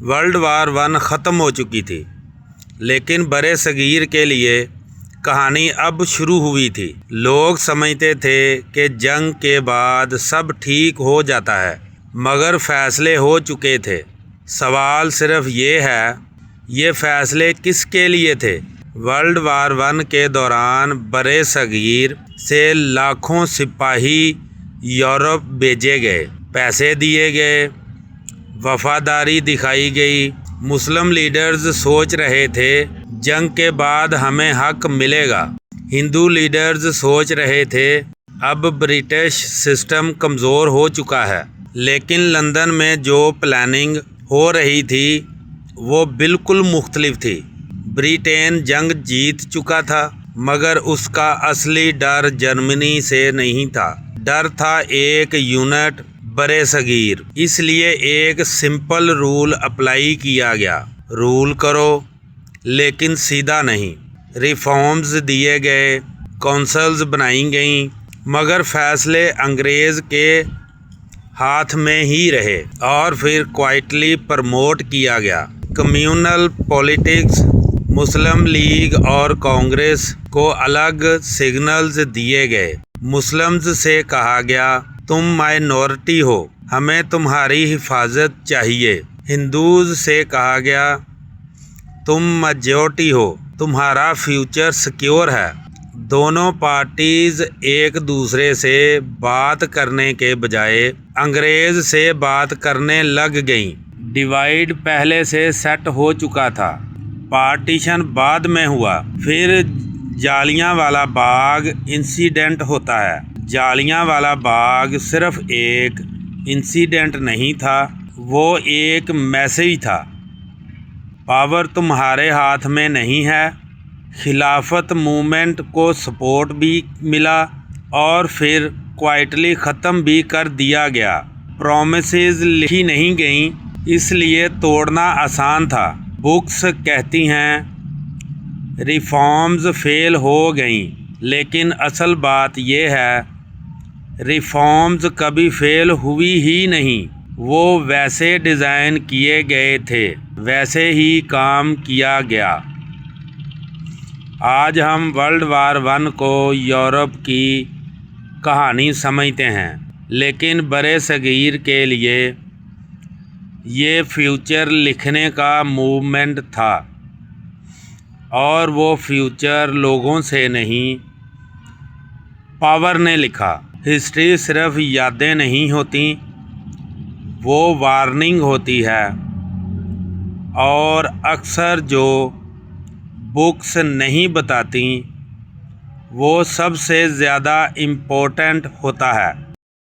World war 1 ختم ہو چکی تھی، لیکن برِ صغیر کے لیے کہانی اب شروع ہوئی تھی۔ لوگ سمجھتے تھے کہ جنگ کے بعد سب ٹھیک ہو جاتا ہے، مگر فیصلے ہو چکے تھے۔ سوال صرف یہ ہے، یہ فیصلے کس کے لیے تھے؟ ورلڈ وار 1 کے دوران برِ صغیر سے لاکھوں سپاہی یورپ بھیجے گئے، پیسے دیے گئے، وفاداری دکھائی گئی۔ مسلم لیڈرز سوچ رہے تھے جنگ کے بعد ہمیں حق ملے گا۔ ہندو لیڈرز سوچ رہے تھے اب برٹش سسٹم کمزور ہو چکا ہے۔ لیکن لندن میں جو پلاننگ ہو رہی تھی وہ بالکل مختلف تھی۔ برٹین جنگ جیت چکا تھا، مگر اس کا اصلی ڈر جرمنی سے نہیں تھا، ڈر تھا ایک یونٹ برِ صغیر۔ اس لیے ایک سمپل رول اپلائی کیا گیا، رول کرو لیکن سیدھا نہیں۔ ریفارمز دیے گئے، کونسلز بنائی گئیں، مگر فیصلے انگریز کے ہاتھ میں ہی رہے، اور پھر کوائٹلی پروموٹ کیا گیا۔ کمیونل پولیٹکس، مسلم لیگ اور کانگریس کو الگ سگنلز دیے گئے۔ مسلمز سے کہا گیا تم مائنورٹی ہو، ہمیں تمہاری حفاظت چاہیے۔ ہندوز سے کہا گیا تم میجورٹی ہو، تمہارا فیوچر سیکیور ہے۔ دونوں پارٹیز ایک دوسرے سے بات کرنے کے بجائے انگریز سے بات کرنے لگ گئیں۔ ڈیوائیڈ پہلے سے سیٹ ہو چکا تھا، پارٹیشن بعد میں ہوا۔ پھر جالیاں والا باغ انسیڈنٹ ہوتا ہے۔ جالیاں والا باغ صرف ایک انسیڈنٹ نہیں تھا، وہ ایک میسیج تھا۔ پاور تمہارے ہاتھ میں نہیں ہے۔ خلافت موومنٹ کو سپورٹ بھی ملا اور پھر کوائٹلی ختم بھی کر دیا گیا۔ پرومیسز لکھی نہیں گئیں، اس لیے توڑنا آسان تھا۔ بکس کہتی ہیں ریفارمز فیل ہو گئیں، لیکن اصل بات یہ ہے ریفارمز کبھی فیل ہوئی ہی نہیں، وہ ویسے ڈیزائن کیے گئے تھے، ویسے ہی کام کیا گیا۔ آج ہم ورلڈ وار 1 کو یورپ کی کہانی سمجھتے ہیں، لیکن برِ صغیر کے لیے یہ فیوچر لکھنے کا موومنٹ تھا، اور وہ فیوچر لوگوں سے نہیں، پاور نے لکھا۔ ہسٹری صرف یادیں نہیں ہوتی، وہ وارننگ ہوتی ہے، اور اکثر جو بکس نہیں بتاتی وہ سب سے زیادہ امپورٹنٹ ہوتا ہے۔